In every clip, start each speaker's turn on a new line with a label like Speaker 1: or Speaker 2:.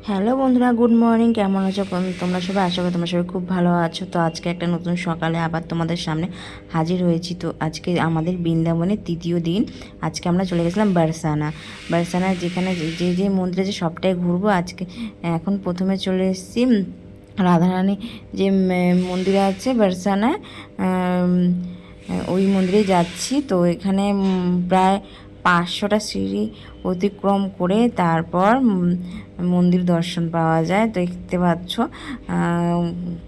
Speaker 1: Hello বন্ধুরা, good morning. কেমন আছো তোমরা সবাই? আশা করি তোমরা সবাই খুব ভালো আছো। তো আজকে একটা নতুন সকালে আবার তোমাদের সামনে হাজির হয়েছি। তো আজকে আমাদের বৃন্দাবনের তৃতীয় দিন। আজকে আমরা চলে গেছিলাম বারসানা, যেখানে যে যে মন্দিরে যে সবটাই ঘুরবো আজকে। এখন প্রথমে চলে এসেছি রাধারানী যে মন্দিরে আছে বারসানায়, ওই মন্দিরে যাচ্ছি। তো এখানে প্রায় 500টা সিঁড়ি অতিক্রম করে তারপর মন্দির দর্শন পাওয়া যায়। তো দেখতে পাচ্ছ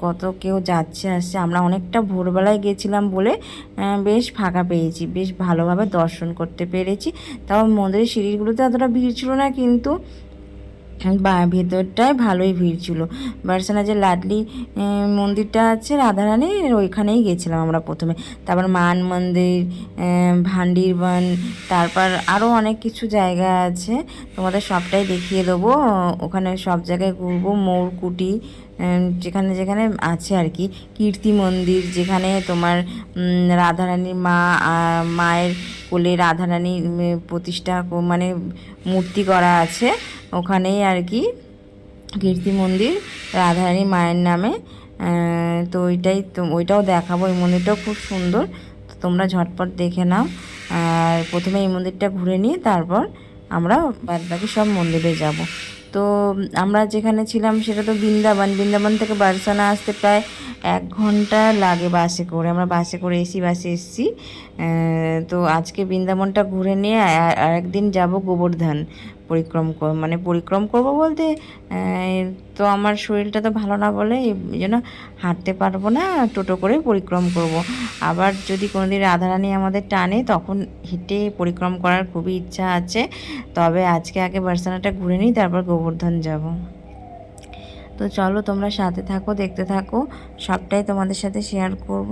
Speaker 1: কত কেউ যাচ্ছে আসছে। আমরা অনেকটা ভোরবেলায় গেছিলাম বলে বেশ ফাঁকা পেয়েছি, বেশ ভালোভাবে দর্শন করতে পেরেছি। তাও মন্দিরের সিঁড়িগুলোতে অতটা ভিড় ছিল না, কিন্তু বা ভেতরটায় ভালোই ভিড় ছিল। বার্সানা যে লাডলি মন্দিরটা আছে রাধারানীর, ওইখানেই গেছিলাম আমরা প্রথমে। তারপর মান মন্দির, ভান্ডির বন, তারপর আরও অনেক কিছু জায়গা আছে, তোমাদের সবটাই দেখিয়ে দেবো। ওখানে সব জায়গায় ঘুরবো। মৌরকুটি যেখানে যেখানে আছে আর কি, কীর্তি মন্দির যেখানে তোমার রাধারানীর মায়ের কোলে রাধারানীর প্রতিষ্ঠা মানে মূর্তি করা আছে, ওখানেই আর কি কীর্তি মন্দির রাধারানী মায়ের নামে। তো ওইটাও দেখাবো। এই মন্দিরটাও খুব সুন্দর, তো তোমরা ঝটপট দেখে নাও। আর প্রথমে এই মন্দিরটা ঘুরে নিয়ে তারপর আমরা বাদবাকি সব মন্দিরে যাব। তো আমরা যেখানে ছিলাম সেটা তো বৃন্দাবন থেকে বারসানা আসতে প্রায় 1 ঘন্টা লাগে বাসে করে। আমরা বাসে করে বাসে এসেছি। তো আজকে বৃন্দাবনটা ঘুরে নিয়ে আর একদিন যাব গোবর্ধন পরিক্রম করব বলতে, তো আমার শরীরটা তো ভালো না বলে এই জন্য হাঁটতে পারবো না, টোটো করে পরিক্রম করব। আবার যদি কোনোদিন রাধারানী আমাদের টানে তখন হেঁটে পরিক্রম করার খুবই ইচ্ছা আছে। তবে আজকে আগে বার্সানাটা ঘুরে নিই, তারপর গোবর্ধন যাব। তো চলো তোমরা সাথে থাকো, দেখতে থাকো, সবটাই তোমাদের সাথে শেয়ার করব।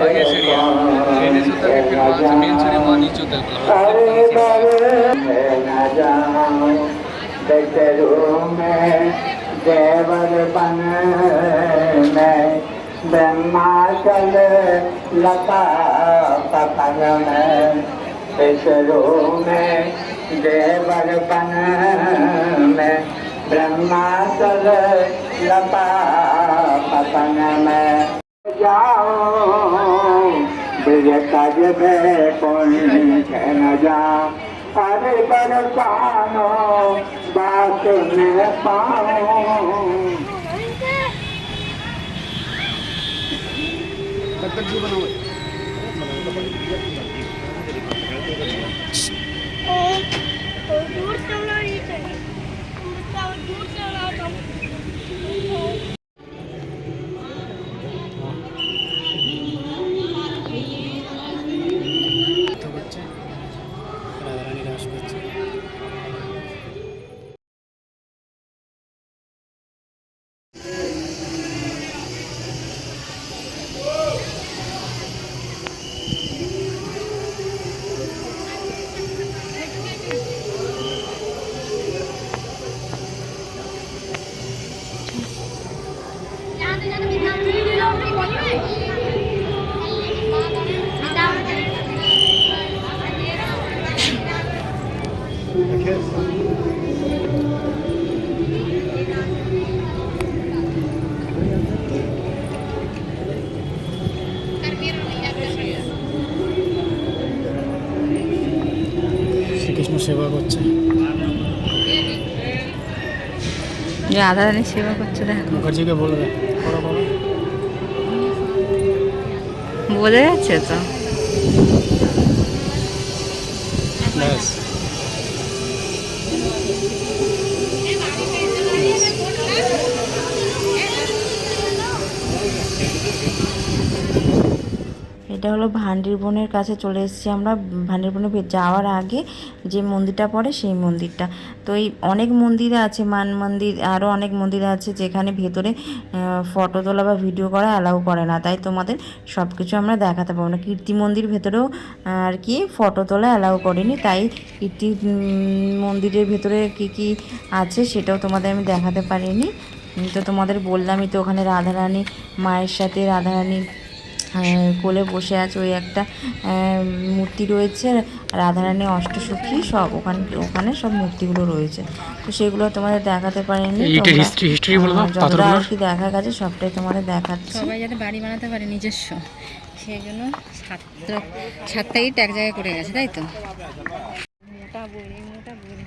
Speaker 2: आगे सीढ़ियाँ सीढ़ी से उतर के फिर वहाँ से मेन सीढ़ी वहाँ नीचे उतर के
Speaker 3: देवर बन में ब्रह्माचल लता पतन में विष्णु में देवर बन में ब्रह्माचल लता पतन में जाओ ब्रज तज में कुंठ न जा हरे बरसानो बात में पाओ
Speaker 4: दूर चला ये चाहिए दूर चला तो
Speaker 5: শ্রীকৃষ্ণ সেবা করছে,
Speaker 1: রাধা রানীর সেবা করছে দেখো,
Speaker 5: মুখার্জিকে বলবে করো করো।
Speaker 1: বোঝা যাচ্ছে তো।
Speaker 5: ব্যাস
Speaker 1: এটা হলো ভান্ডির বনের কাছে চলে এসেছি আমরা। ভান্ডির বনে যাওয়ার আগে যে মন্দিরটা পড়ে সেই মন্দিরটা। তো এই অনেক মন্দির আছে, মান মন্দির, আরও অনেক মন্দির আছে যেখানে ভেতরে ফটো তোলা বা ভিডিও করা অ্যালাউ করে না, তাই তোমাদের সব কিছু আমরা দেখাতে পারবো না। কীর্তি মন্দির ভেতরেও আর কি ফটো তোলা অ্যালাউ করেনি, তাই কীর্তি মন্দিরের ভেতরে কী কী আছে সেটাও তোমাদের আমি দেখাতে পারিনি। তো তোমাদের বললামই তো, ওখানে রাধারানী মায়ের সাথে রাধারানী কোলে বসে আছে, ওই একটা মূর্তি রয়েছে, রাধারানী অষ্টসখী সব ওখানে সব মূর্তিগুলো রয়েছে। তো সেগুলো তোমাদের দেখাতে পারিনি, যতটা আর কি দেখা গেছে সবটাই তোমাদের দেখাচ্ছি।
Speaker 6: সবাই যাতে বাড়ি বানাতে পারে নিজস্ব, সেই জন্য সাতটা ইট এক জায়গায় করে গেছে, তাই তো। মোটা বড়ি মোটা বড়ি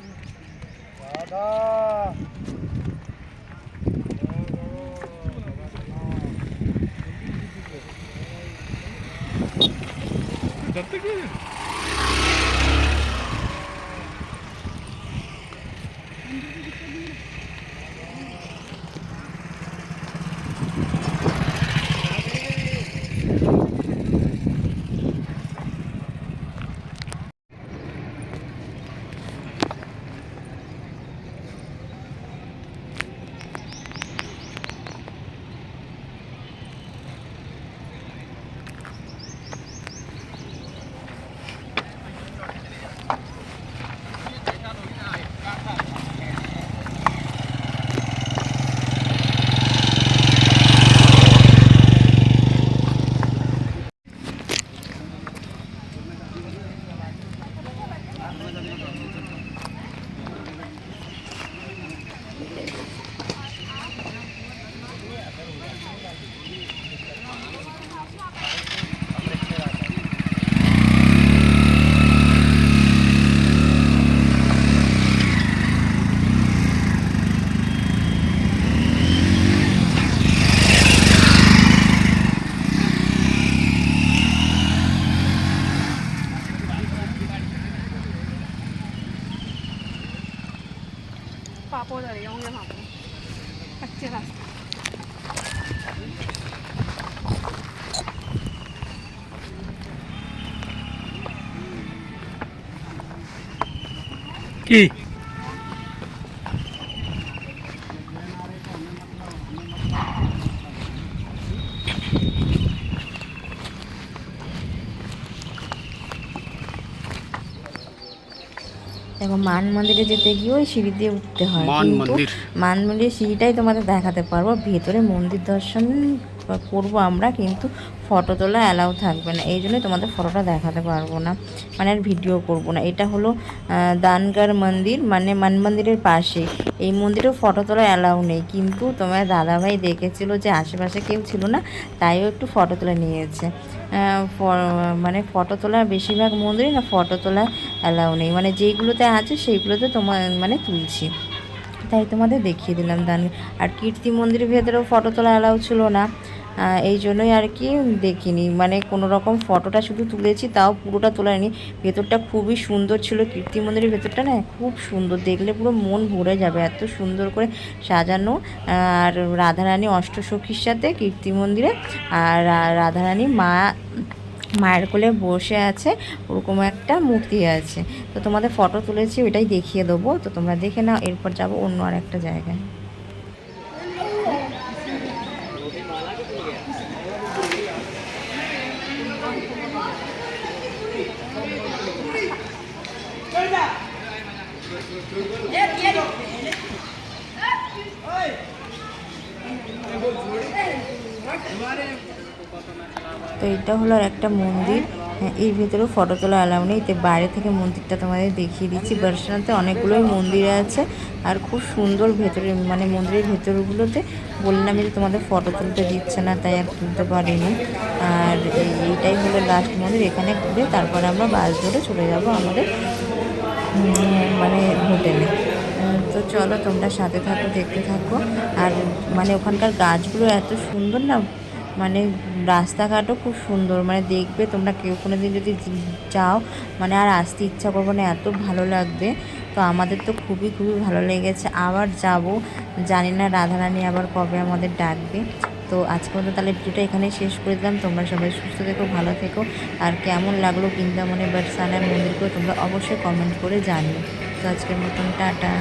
Speaker 4: पापड़ रही हूँ यहाँ पर कच्चे रास्ते
Speaker 5: কি
Speaker 1: দেখো মান মন্দিরে যেতে গিয়ে ওই সিঁড়ি দিয়ে উঠতে হয়,
Speaker 5: মান
Speaker 1: কিন্তু
Speaker 5: মন্দির।
Speaker 1: মান মন্দিরের সিঁড়িটাই তোমাদের দেখাতে পারবো। ভেতরে মন্দির দর্শন করবো আমরা, কিন্তু ফটো তোলা অ্যালাউ থাকবে না, এই জন্যই তোমাদের ফটোটা দেখাতে পারবো না, মানে আর ভিডিও করব না। এটা হলো দানগড় মন্দির, মানে মান মন্দিরের পাশে। এই মন্দিরেও ফটো তোলা অ্যালাউ নেই, কিন্তু তোমার দাদাভাই দেখেছিল যে আশেপাশে কেউ ছিল না, তাইও একটু ফটো তুলে নিয়েছে। মানে ফটো তোলার বেশিরভাগ মন্দিরে না ফটো তোলা অ্যালাউ নেই, মানে যেইগুলোতে আছে সেইগুলোতে তোমার মানে তুলছি, তাই তোমাদের দেখিয়ে দিলাম। আর কীর্তি মন্দিরের ভেতরেও ফটো তোলা অ্যালাউ ছিল না, এই জন্যই আর কি দেখিনি, মানে কোনো রকম ফটোটা শুধু তুলেছি, তাও পুরোটা তোলানি। ভেতরটা খুবই সুন্দর ছিল, কীর্তি মন্দিরের ভেতরটা না খুব সুন্দর, দেখলে পুরো মন ভরে যাবে, এত সুন্দর করে সাজানো। আর রাধারানী অষ্টসখীর সাথে কীর্তি মন্দিরে, আর রাধারানী মায়ের কোলে বসে আছে, ওরকম একটা মূর্তি আছে। তো তোমাদের ফটো তুলেছি, ওইটাই দেখিয়ে দেবো, তো তোমরা দেখে নাও। এরপর যাবো অন্য আর একটা জায়গায়। তো এটা হলো আর একটা মন্দির, এর ভেতরেও ফটো তোলা অ্যালাউ নেই, তো বাইরে থেকে মন্দিরটা তোমাদের দেখিয়ে দিচ্ছি। বর্ষানাতে অনেকগুলোই মন্দির আছে, আর খুব সুন্দর ভেতরে, মানে মন্দিরের ভেতরগুলোতে বললাম যে তোমাদের ফটো তুলতে দিচ্ছে না, তাই আর তুলতে পারিনি। আর এইটাই হলো লাস্ট মন্দির, এখানে ঘুরে তারপরে আমরা বাস ধরে চলে যাব আমাদের মানে হোটেলে। তো চলো তোমরা সাথে থাকো, দেখতে থাকো। আর মানে ওখানকার গাছগুলো এত সুন্দর না, মানে রাস্তাঘাটও খুব সুন্দর, মানে দেখবে তোমরা কেউ কোনো দিন যদি যাও, মানে আর আসতে ইচ্ছা করবো না, এত ভালো লাগবে। তো আমাদের তো খুবই খুবই ভালো লেগেছে, আবার যাব, জানি না রাধারানী আবার কবে আমাদের ডাকবে। তো আজকে মতো তাহলে ভিডিওটা এখানে শেষ করে দিলাম। তোমরা সবাই সুস্থ থেকো, ভালো থেকো, আর কেমন লাগলো বৃন্দাবনে বারসানার মন্দিরগুলো তোমরা অবশ্যই কমেন্ট করে জানিও। তো আজকের মতন টাটা।